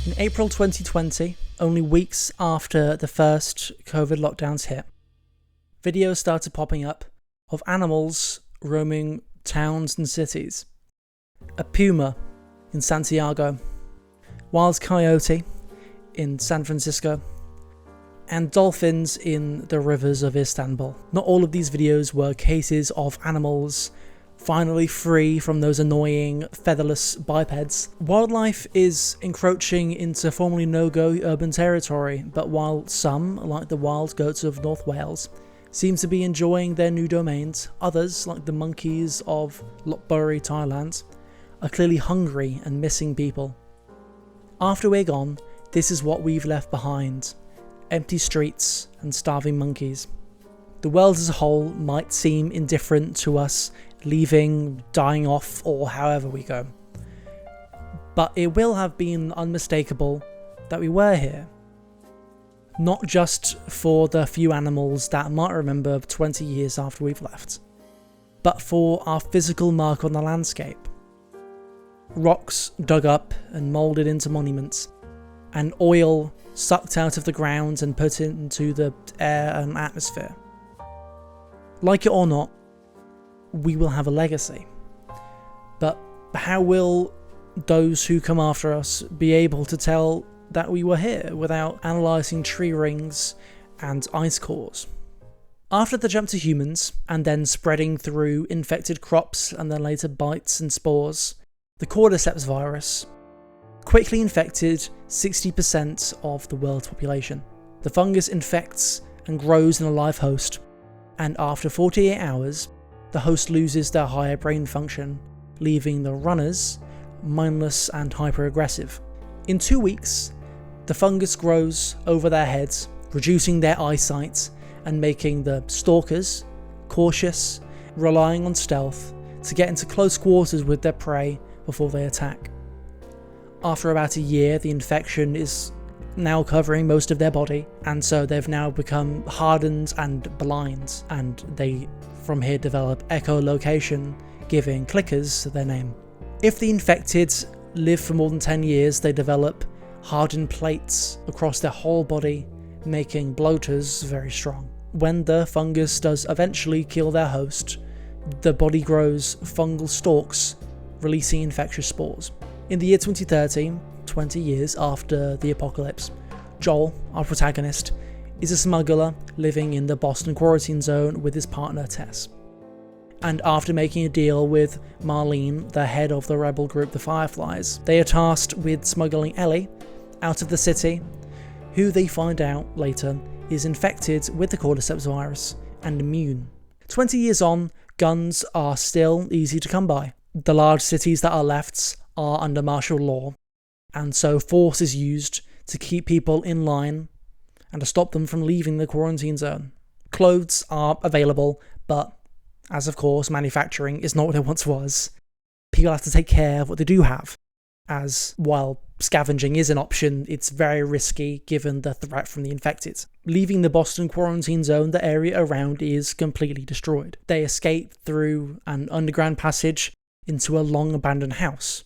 In April 2020, only weeks after the first COVID lockdowns hit, videos started popping up of animals roaming towns and cities. A puma in Santiago, wild coyote in San Francisco, and dolphins in the rivers of Istanbul. Not all of these videos were cases of animals finally free from those annoying featherless bipeds. Wildlife is encroaching into formerly no-go urban territory, but while some, like the wild goats of North Wales, seem to be enjoying their new domains, others, like the monkeys of Lopburi, Thailand, are clearly hungry and missing people. After we're gone, this is what we've left behind: empty streets and starving monkeys. The world as a whole might seem indifferent to us leaving, dying off, or however we go, but it will have been unmistakable that we were here. Not just for the few animals that might remember 20 years after we've left, but for our physical mark on the landscape. Rocks dug up and moulded into monuments, and oil sucked out of the ground and put into the air and atmosphere. Like it or not, we will have a legacy. But how will those who come after us be able to tell that we were here without analysing tree rings and ice cores? After the jump to humans, and then spreading through infected crops and then later bites and spores, the Cordyceps virus quickly infected 60% of the world's population. The fungus infects and grows in a live host, and after 48 hours, the host loses their higher brain function, leaving the runners mindless and hyper-aggressive. In 2 weeks, the fungus grows over their heads, reducing their eyesight and making the stalkers cautious, relying on stealth to get into close quarters with their prey before they attack. After about a year, the infection is now covering most of their body, and so they've now become hardened and blind, and they from here develop echolocation, giving clickers their name. If the infected live for more than 10 years, they develop hardened plates across their whole body, making bloaters very strong. When the fungus does eventually kill their host, the body grows fungal stalks, releasing infectious spores. In the year 2030, 20 years after the apocalypse, Joel, our protagonist, is a smuggler living in the Boston quarantine zone with his partner Tess. And after making a deal with Marlene, the head of the rebel group the Fireflies, they are tasked with smuggling Ellie out of the city, who they find out later is infected with the Cordyceps virus and immune. 20 years on, guns are still easy to come by. The large cities that are left are under martial law, and so force is used to keep people in line and to stop them from leaving the quarantine zone. Clothes are available, but as of course manufacturing is not what it once was, people have to take care of what they do have, as while scavenging is an option, it's very risky given the threat from the infected. Leaving the Boston quarantine zone, the area around is completely destroyed. They escape through an underground passage into a long abandoned house,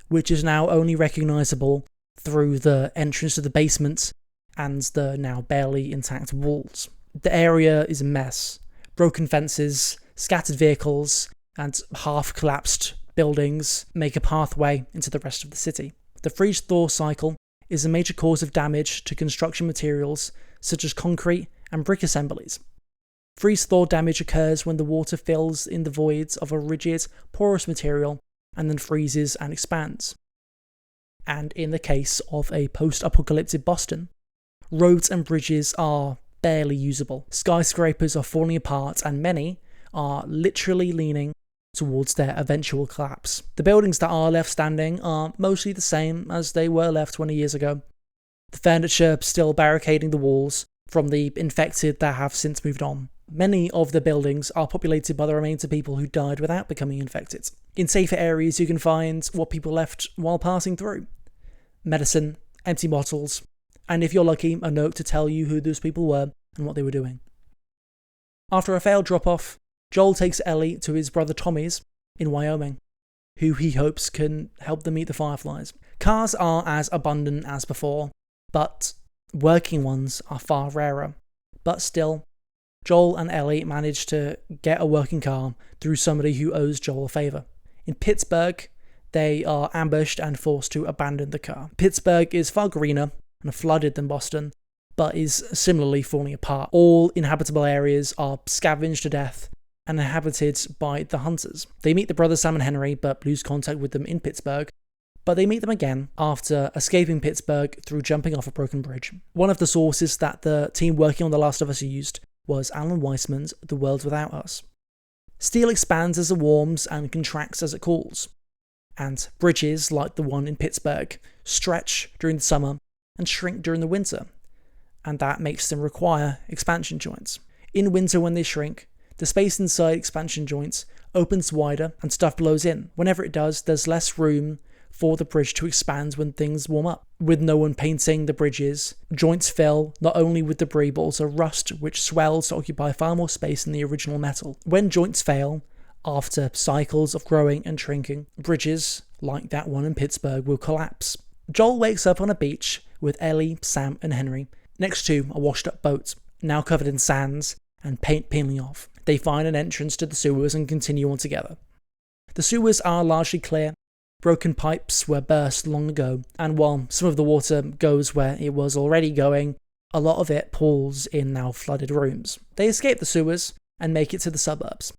which is now only recognisable through the entrance to the basement and the now barely intact walls. The area is a mess. Broken fences, scattered vehicles, and half-collapsed buildings make a pathway into the rest of the city. The freeze-thaw cycle is a major cause of damage to construction materials such as concrete and brick assemblies. Freeze-thaw damage occurs when the water fills in the voids of a rigid, porous material and then freezes and expands. And in the case of a post-apocalyptic Boston, roads and bridges are barely usable. Skyscrapers are falling apart and many are literally leaning towards their eventual collapse. The buildings that are left standing are mostly the same as they were left 20 years ago. The furniture still barricading the walls from the infected that have since moved on. Many of the buildings are populated by the remains of people who died without becoming infected. In safer areas you can find what people left while passing through. Medicine, empty bottles, and if you're lucky, a note to tell you who those people were and what they were doing. After a failed drop-off, Joel takes Ellie to his brother Tommy's in Wyoming. who he hopes can help them meet the Fireflies. Cars are as abundant as before, but working ones are far rarer. But still, Joel and Ellie manage to get a working car through somebody who owes Joel a favour. In Pittsburgh, they are ambushed and forced to abandon the car. Pittsburgh is far greener and flooded than Boston, but is similarly falling apart. All inhabitable areas are scavenged to death and inhabited by the hunters. They meet the brothers Sam and Henry, but lose contact with them in Pittsburgh. But they meet them again after escaping Pittsburgh through jumping off a broken bridge. One of the sources that the team working on The Last of Us used was Alan Weissman's The World Without Us. Steel expands as it warms and contracts as it cools, and bridges like the one in Pittsburgh stretch during the summer and shrink during the winter, and that makes them require expansion joints. In winter, when they shrink, the space inside expansion joints opens wider and stuff blows in. Whenever it does, there's less room for the bridge to expand when things warm up. With no one painting the bridges, joints fill not only with debris but also rust, which swells to occupy far more space than the original metal. When joints fail, after cycles of growing and shrinking, bridges, like that one in Pittsburgh, will collapse. Joel wakes up on a beach with Ellie, Sam and Henry, next to a washed up boat, now covered in sands and paint peeling off. They find an entrance to the sewers and continue on together. The sewers are largely clear. Broken pipes were burst long ago, and while some of the water goes where it was already going, a lot of it pools in now flooded rooms. They escape the sewers and make it to the suburbs.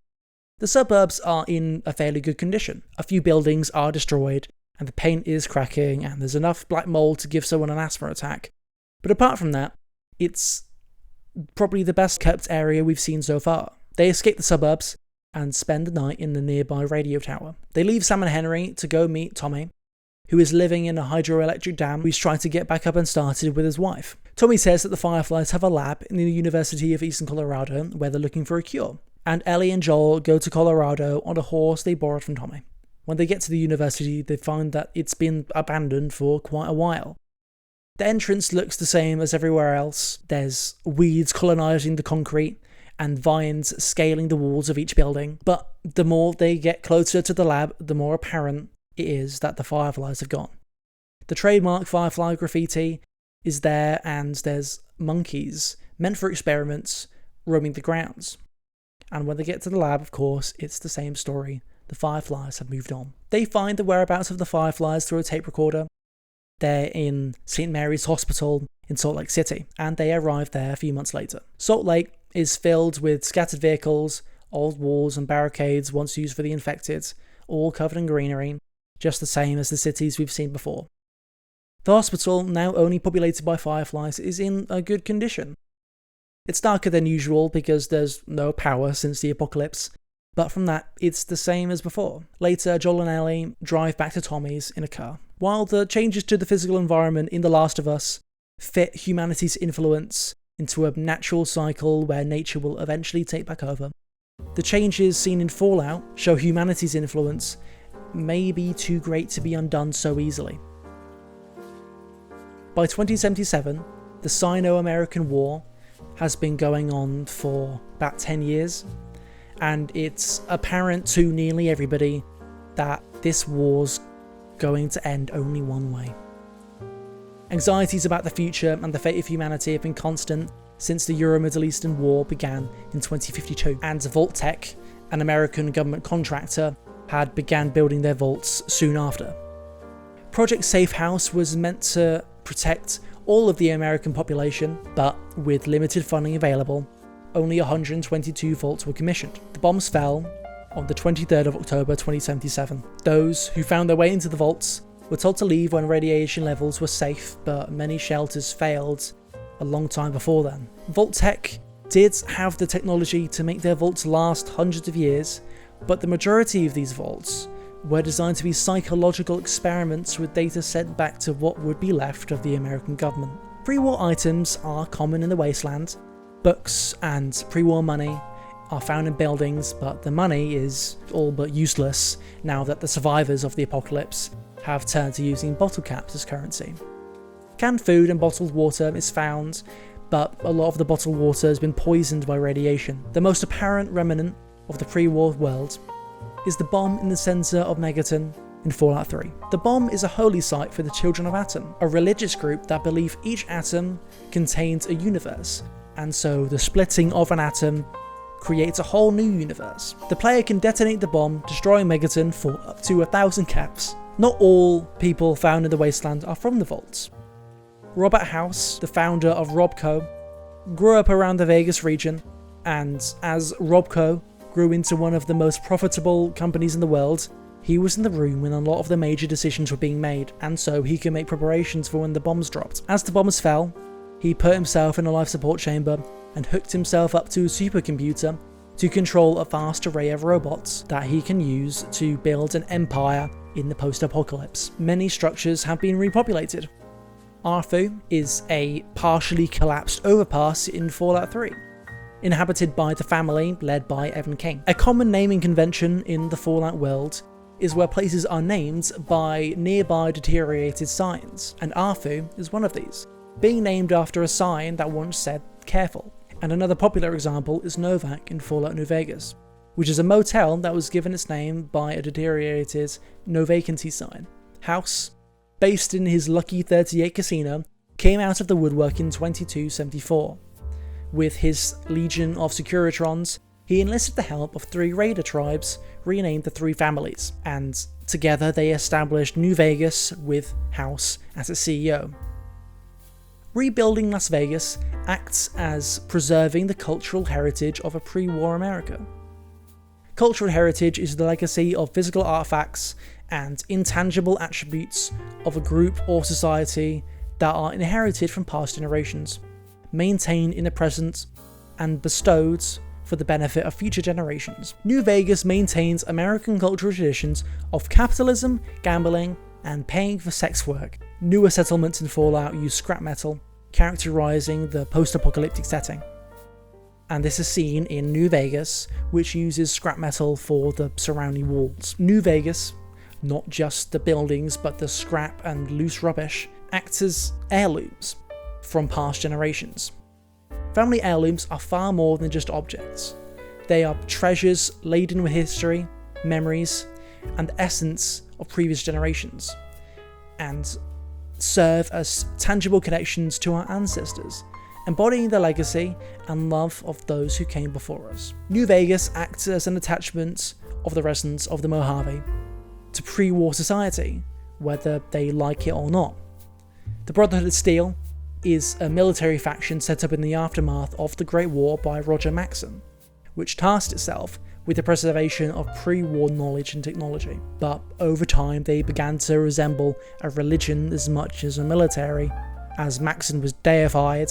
The suburbs are in a fairly good condition. A few buildings are destroyed, and the paint is cracking, and there's enough black mold to give someone an asthma attack. But apart from that, it's probably the best kept area we've seen so far. They escape the suburbs and spend the night in the nearby radio tower. They leave Sam and Henry to go meet Tommy, who is living in a hydroelectric dam who's trying to get back up and started with his wife. Tommy says that the Fireflies have a lab in the University of Eastern Colorado where they're looking for a cure, and Ellie and Joel go to Colorado on a horse they borrowed from Tommy. When they get to the university, they find that it's been abandoned for quite a while. The entrance looks the same as everywhere else. There's weeds colonising the concrete, and vines scaling the walls of each building, but the more they get closer to the lab, the more apparent it is that the Fireflies have gone. The trademark Firefly graffiti is there, and there's monkeys, meant for experiments, roaming the grounds. And when they get to the lab, of course, it's the same story. The Fireflies have moved on. They find the whereabouts of the Fireflies through a tape recorder. They're in St. Mary's Hospital in Salt Lake City, and they arrive there a few months later. Salt Lake is filled with scattered vehicles, old walls and barricades once used for the infected, all covered in greenery, just the same as the cities we've seen before. The hospital, now only populated by Fireflies, is in a good condition. It's darker than usual because there's no power since the apocalypse, but from that, it's the same as before. Later, Joel and Ellie drive back to Tommy's in a car. While the changes to the physical environment in The Last of Us fit humanity's influence into a natural cycle where nature will eventually take back over, the changes seen in Fallout show humanity's influence may be too great to be undone so easily. By 2077, the Sino-American War has been going on for about 10 years, and it's apparent to nearly everybody that this war's going to end only one way. Anxieties about the future and the fate of humanity have been constant since the Euro-Middle Eastern War began in 2052, and Vault-Tec, an American government contractor, had began building their vaults soon after. Project Safe House was meant to protect all of the American population, but with limited funding available, only 122 vaults were commissioned. The bombs fell on the 23rd of October 2077. Those who found their way into the vaults were told to leave when radiation levels were safe, but many shelters failed a long time before then. Vault-Tec did have the technology to make their vaults last hundreds of years, but the majority of these vaults were designed to be psychological experiments with data sent back to what would be left of the American government. Pre-war items are common in the wasteland. Books and pre-war money are found in buildings, but the money is all but useless now that the survivors of the apocalypse have turned to using bottle caps as currency. Canned food and bottled water is found, but a lot of the bottled water has been poisoned by radiation. The most apparent remnant of the pre-war world is the bomb in the centre of Megaton in Fallout 3. The bomb is a holy site for the Children of Atom, a religious group that believe each atom contains a universe, and so the splitting of an atom creates a whole new universe. The player can detonate the bomb, destroying Megaton for up to 1,000 caps. Not all people found in the wasteland are from the vaults. Robert House, the founder of Robco, grew up around the Vegas region, and as Robco grew into one of the most profitable companies in the world, he was in the room when a lot of the major decisions were being made, and so he could make preparations for when the bombs dropped. As the bombs fell, he put himself in a life support chamber and hooked himself up to a supercomputer to control a vast array of robots that he can use to build an empire in the post-apocalypse. Many structures have been repopulated. Arthu is a partially collapsed overpass in Fallout 3, inhabited by the family led by Evan King. A common naming convention in the Fallout world is where places are named by nearby deteriorated signs, and Arthu is one of these, being named after a sign that once said "careful." And another popular example is Novak in Fallout New Vegas, which is a motel that was given its name by a deteriorated no vacancy sign. House, based in his Lucky 38 casino, came out of the woodwork in 2274. With his legion of Securitrons, he enlisted the help of 3 raider tribes, renamed the 3 families, and together they established New Vegas with House as its CEO. Rebuilding Las Vegas acts as preserving the cultural heritage of a pre-war America. Cultural heritage is the legacy of physical artifacts and intangible attributes of a group or society that are inherited from past generations, maintained in the present, and bestowed for the benefit of future generations. New Vegas maintains American cultural traditions of capitalism, gambling, and paying for sex work. Newer settlements in Fallout use scrap metal, characterizing the post-apocalyptic setting. And this is seen in New Vegas, which uses scrap metal for the surrounding walls. New Vegas, not just the buildings but the scrap and loose rubbish, acts as heirlooms from past generations. Family heirlooms are far more than just objects. They are treasures laden with history, memories, and the essence of previous generations, and serve as tangible connections to our ancestors, embodying the legacy and love of those who came before us. New Vegas acts as an attachment of the residents of the Mojave to pre-war society, whether they like it or not. The Brotherhood of Steel is a military faction set up in the aftermath of the Great War by Roger Maxson, which tasked itself with the preservation of pre-war knowledge and technology. But over time they began to resemble a religion as much as a military, as Maxson was deified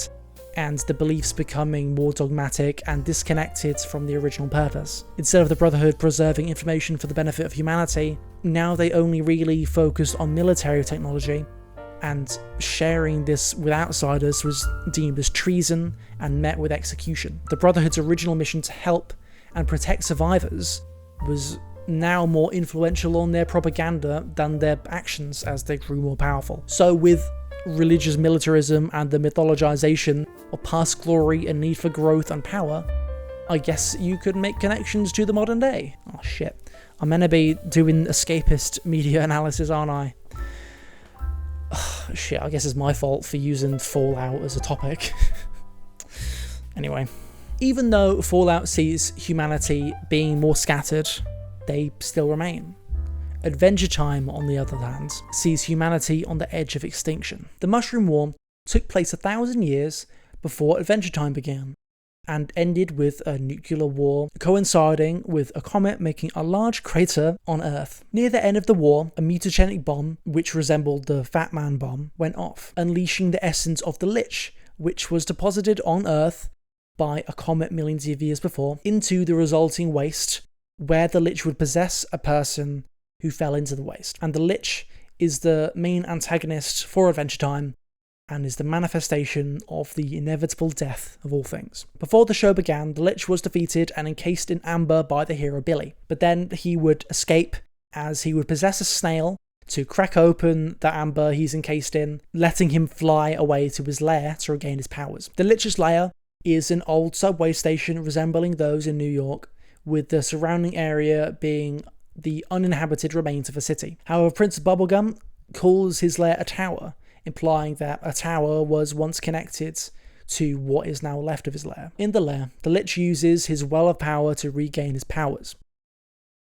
and the beliefs becoming more dogmatic and disconnected from the original purpose. Instead of the Brotherhood preserving information for the benefit of humanity, now they only really focused on military technology, and sharing this with outsiders was deemed as treason and met with execution. The Brotherhood's original mission to help and protect survivors was now more influential on their propaganda than their actions as they grew more powerful. So with religious militarism and the mythologization of past glory and need for growth and power, I guess you could make connections to the modern day. Oh shit, I'm meant to be doing escapist media analysis, aren't I? Shit, I guess it's my fault for using Fallout as a topic. Anyway, even though Fallout sees humanity being more scattered, they still remain. Adventure Time, on the other hand, sees humanity on the edge of extinction. The Mushroom War took place 1,000 years before Adventure Time began, and ended with a nuclear war coinciding with a comet making a large crater on Earth. Near the end of the war, a mutagenic bomb, which resembled the Fat Man bomb, went off, unleashing the essence of the Lich, which was deposited on Earth by a comet millions of years before, into the resulting waste, where the Lich would possess a person who fell into the waste. And the Lich is the main antagonist for Adventure Time, and is the manifestation of the inevitable death of all things. Before the show began, the Lich was defeated and encased in amber by the hero Billy, but then he would escape as he would possess a snail to crack open the amber he's encased in, letting him fly away to his lair to regain his powers. The Lich's lair is an old subway station resembling those in New York, with the surrounding area being the uninhabited remains of a city. However, Prince Bubblegum calls his lair a tower, implying that a tower was once connected to what is now left of his lair. In the lair, the Lich uses his well of power to regain his powers,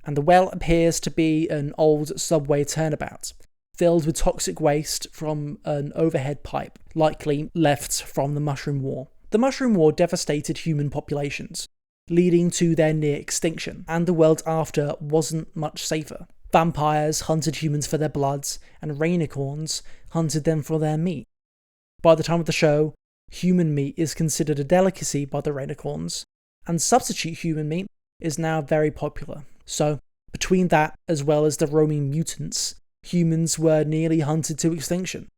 and the well appears to be an old subway turnabout, filled with toxic waste from an overhead pipe, likely left from the Mushroom War. The Mushroom War devastated human populations, leading to their near extinction, and the world after wasn't much safer. Vampires hunted humans for their bloods, and rainicorns hunted them for their meat. By the time of the show, human meat is considered a delicacy by the rainicorns, and substitute human meat is now very popular. So, between that as well as the roaming mutants, humans were nearly hunted to extinction.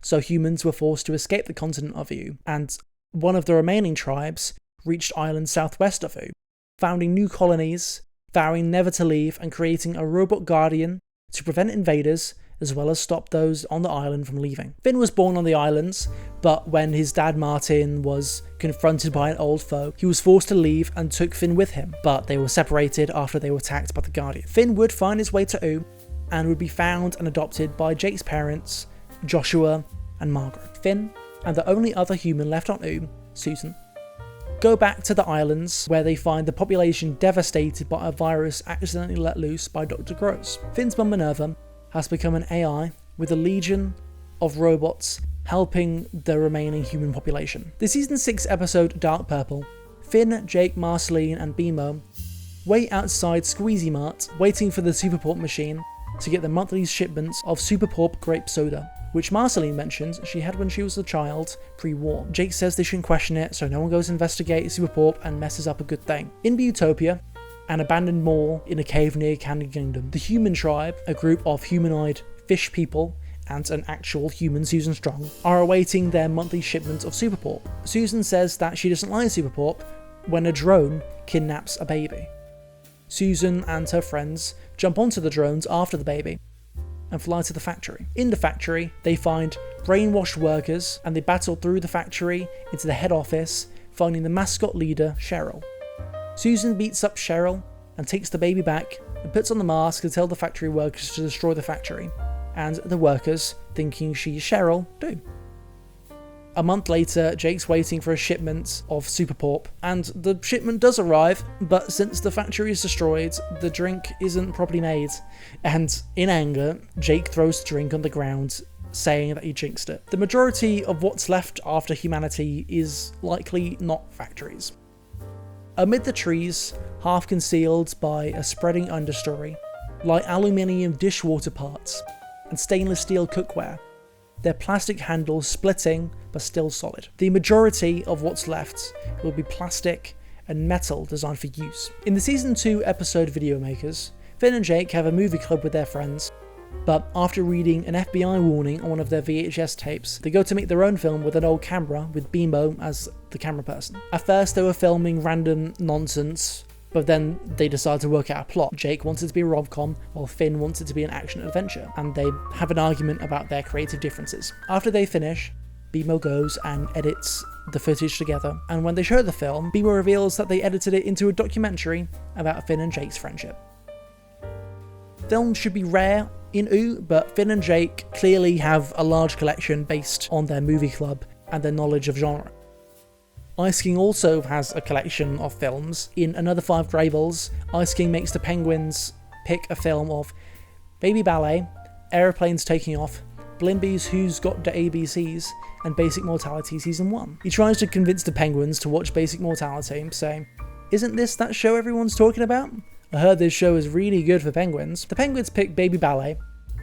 So humans were forced to escape the continent of Ooo, and one of the remaining tribes reached islands southwest of Ooo, founding new colonies, vowing never to leave and creating a robot guardian to prevent invaders as well as stop those on the island from leaving. Finn was born on the islands, but when his dad Martin was confronted by an old foe, he was forced to leave and took Finn with him, but they were separated after they were attacked by the Guardian. Finn would find his way to Ooo and would be found and adopted by Jake's parents, Joshua and Margaret. Finn and the only other human left on Ooo, Susan, go back to the islands where they find the population devastated by a virus accidentally let loose by Dr. Gross. Finn's mum Minerva has become an AI with a legion of robots helping the remaining human population. The season 6 episode Dark Purple, Finn, Jake, Marceline and Bimo wait outside Squeezy Mart waiting for the Superport machine to get the monthly shipments of Superport grape soda, which Marceline mentions she had when she was a child pre-war. Jake says they shouldn't question it, so no one goes to investigate Superport and messes up a good thing. In Buutopia, an abandoned mall in a cave near Candy Kingdom, the human tribe, a group of humanoid fish people and an actual human Susan Strong, are awaiting their monthly shipment of Superport. Susan says that she doesn't like Superport when a drone kidnaps a baby. Susan and her friends jump onto the drones after the baby and fly to the factory. In the factory, they find brainwashed workers and they battle through the factory into the head office, finding the mascot leader, Cheryl. Susan beats up Cheryl and takes the baby back and puts on the mask to tell the factory workers to destroy the factory, and the workers, thinking she's Cheryl, do. A month later, Jake's waiting for a shipment of Superport, and the shipment does arrive, but since the factory is destroyed, the drink isn't properly made, and in anger, Jake throws the drink on the ground, saying that he jinxed it. The majority of what's left after humanity is likely not factories. Amid the trees, half concealed by a spreading understory, lie aluminium dishwater parts and stainless steel cookware, their plastic handles splitting but still solid. The majority of what's left will be plastic and metal designed for use. In the season 2 episode Video Makers, Finn and Jake have a movie club with their friends, but after reading an FBI warning on one of their VHS tapes, they go to make their own film with an old camera with Bimo as the camera person. At first they were filming random nonsense, but then they decided to work out a plot. Jake wanted to be a rom-com, while Finn wanted to be an action-adventure, and they have an argument about their creative differences. After they finish, Bimo goes and edits the footage together, and when they show the film, Bimo reveals that they edited it into a documentary about Finn and Jake's friendship. Films should be rare in Ooo, but Finn and Jake clearly have a large collection based on their movie club and their knowledge of genre. Ice King also has a collection of films. In Another 5 Grables, Ice King makes the Penguins pick a film of Baby Ballet, Aeroplanes Taking Off, Blimby's Who's Got the ABCs, and Basic Mortality Season 1. He tries to convince the Penguins to watch Basic Mortality, saying, "Isn't this that show everyone's talking about? I heard this show is really good for penguins." The Penguins pick Baby Ballet,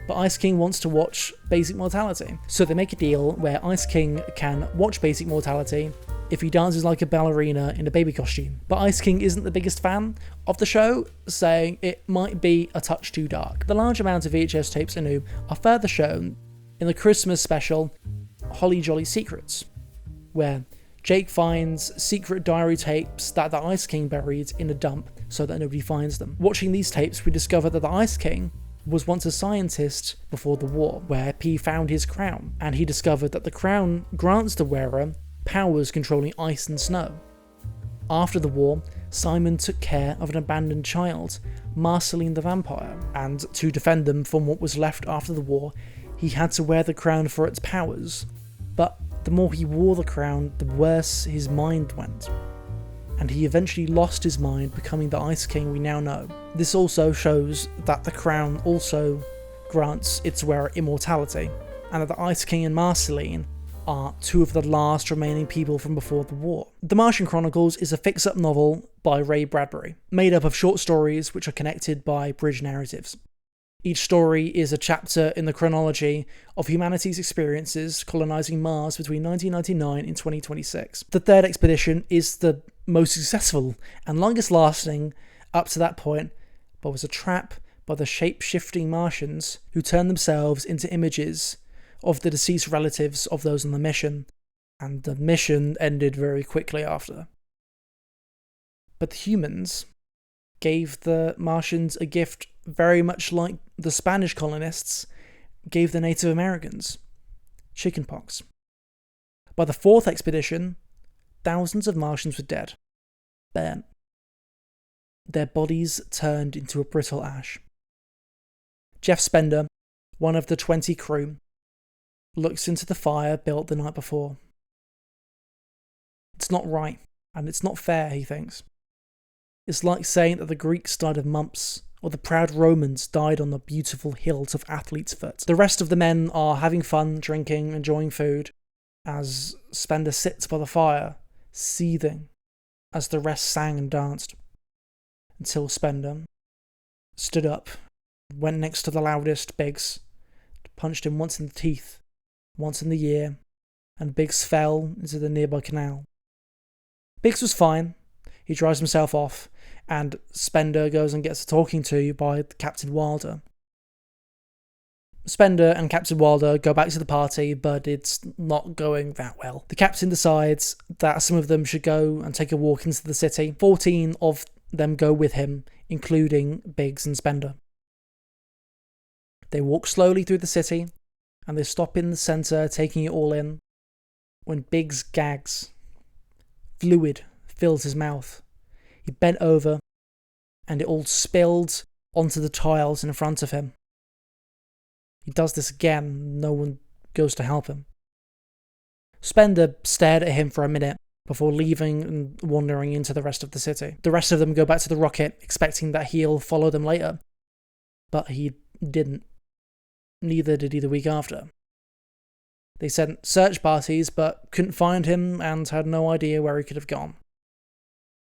but Ice King wants to watch Basic Mortality. So they make a deal where Ice King can watch Basic Mortality if he dances like a ballerina in a baby costume. But Ice King isn't the biggest fan of the show, saying it might be a touch too dark. The large amount of VHS tapes in Ooo are further shown in the Christmas special Holly Jolly Secrets, where Jake finds secret diary tapes that the Ice King buried in a dump so that nobody finds them. Watching these tapes, we discover that the Ice King was once a scientist before the war, where he found his crown, and he discovered that the crown grants the wearer powers controlling ice and snow. After the war, Simon took care of an abandoned child Marceline the vampire, and to defend them from what was left after the war, he had to wear the crown for its powers. But the more he wore the crown, the worse his mind went. And he eventually lost his mind, becoming the Ice King we now know. This also shows that the crown also grants its wearer immortality, and that the Ice King and Marceline are two of the last remaining people from before the war. The Martian Chronicles is a fix-up novel by Ray Bradbury, made up of short stories which are connected by bridge narratives. Each story is a chapter in the chronology of humanity's experiences colonizing Mars between 1999 and 2026. The third expedition is the most successful and longest lasting up to that point, but was a trap by the shape-shifting Martians who turned themselves into images of the deceased relatives of those on the mission, and the mission ended very quickly after. But the humans gave the Martians a gift very much like the Spanish colonists gave the Native Americans: chickenpox. By the fourth expedition, thousands of Martians were dead, burnt. Their bodies turned into a brittle ash. Jeff Spender, one of the 20 crew, looks into the fire built the night before. It's not right, and it's not fair, he thinks. It's like saying that the Greeks died of mumps, or the proud Romans died on the beautiful hilt of Athlete's Foot. The rest of the men are having fun, drinking, enjoying food, as Spender sits by the fire, seething, as the rest sang and danced. Until Spender stood up, went next to the loudest, Biggs, punched him once in the teeth, once in the ear, and Biggs fell into the nearby canal. Biggs was fine. He dries himself off, and Spender goes and gets a talking to by Captain Wilder. Spender and Captain Wilder go back to the party, but it's not going that well. The captain decides that some of them should go and take a walk into the city. 14 of them go with him, including Biggs and Spender. They walk slowly through the city, and they stop in the centre, taking it all in, when Biggs gags. Fluid fills his mouth. He bent over, and it all spilled onto the tiles in front of him. He does this again, no one goes to help him. Spender stared at him for a minute before leaving and wandering into the rest of the city. The rest of them go back to the rocket, expecting that he'll follow them later. But he didn't. Neither did he the week after. They sent search parties, but couldn't find him and had no idea where he could have gone.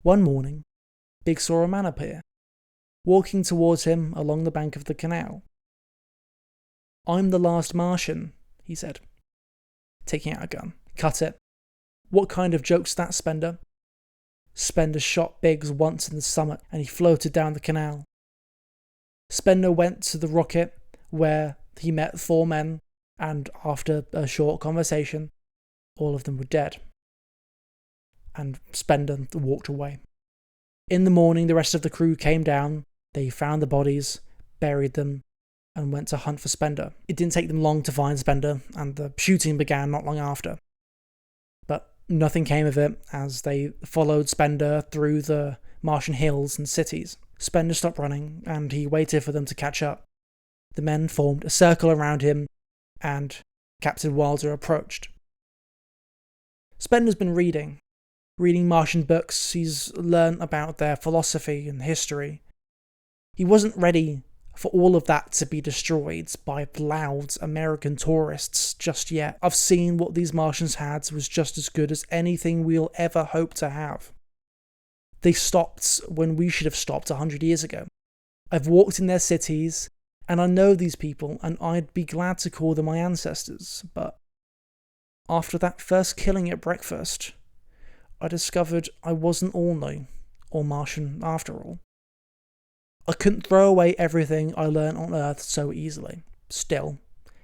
One morning, Big saw a man appear, walking towards him along the bank of the canal. "I'm the last Martian," he said, taking out a gun. "Cut it. What kind of joke's that, Spender?" Spender shot Biggs once in the stomach, and he floated down the canal. Spender went to the rocket, where he met 4 men, and after a short conversation, all of them were dead. And Spender walked away. In the morning, the rest of the crew came down. They found the bodies, buried them, and went to hunt for Spender. It didn't take them long to find Spender, and the shooting began not long after. But nothing came of it, as they followed Spender through the Martian hills and cities. Spender stopped running, and he waited for them to catch up. The men formed a circle around him, and Captain Wilder approached. Spender's been reading Martian books. He's learned about their philosophy and history. He wasn't ready for all of that to be destroyed by loud American tourists just yet. I've seen what these Martians had was just as good as anything we'll ever hope to have. They stopped when we should have stopped 100 years ago. I've walked in their cities, and I know these people, and I'd be glad to call them my ancestors, but after that first killing at breakfast, I discovered I wasn't all new, or Martian after all. I couldn't throw away everything I learned on Earth so easily. Still,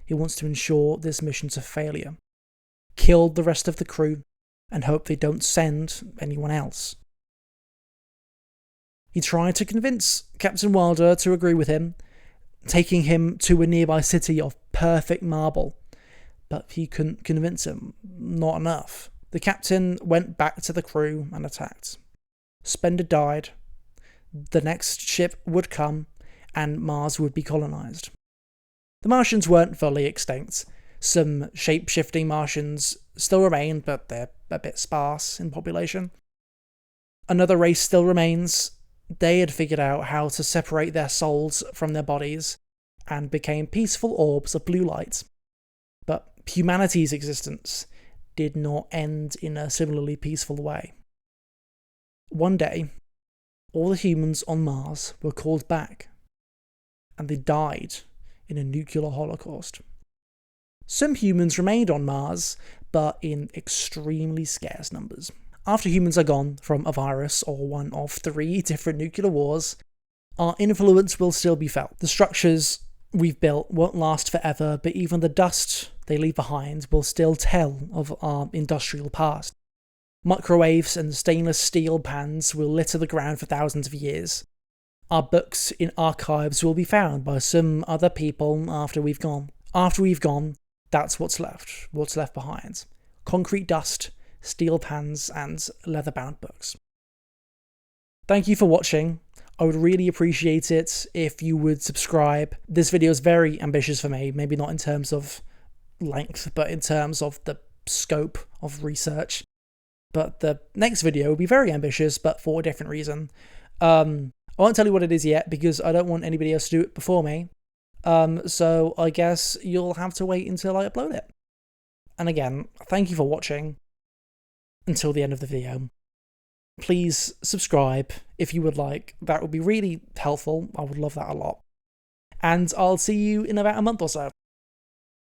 he wants to ensure this mission's a failure. Kill the rest of the crew, and hope they don't send anyone else. He tried to convince Captain Wilder to agree with him, taking him to a nearby city of perfect marble, but he couldn't convince him, not enough. The captain went back to the crew and attacked. Spender died. the next ship would come and Mars would be colonized. The Martians weren't fully extinct. Some shape-shifting Martians still remain, but they're a bit sparse in population. Another race still remains. They had figured out how to separate their souls from their bodies and became peaceful orbs of blue light. But humanity's existence did not end in a similarly peaceful way. One day, all the humans on Mars were called back, and they died in a nuclear holocaust. Some humans remained on Mars, but in extremely scarce numbers. After humans are gone from a virus or one of 3 different nuclear wars, our influence will still be felt. The structures we've built won't last forever, but even the dust they leave behind will still tell of our industrial past. Microwaves and stainless steel pans will litter the ground for thousands of years. Our books in archives will be found by some other people after we've gone. After we've gone, that's what's left behind. Concrete dust, steel pans, and leather-bound books. Thank you for watching. I would really appreciate it if you would subscribe. This video is very ambitious for me, maybe not in terms of length, but in terms of the scope of research. But the next video will be very ambitious, but for a different reason. I won't tell you what it is yet, because I don't want anybody else to do it before me. So I guess you'll have to wait until I upload it. And again, thank you for watching until the end of the video. Please subscribe if you would like. That would be really helpful. I would love that a lot. And I'll see you in about a month or so.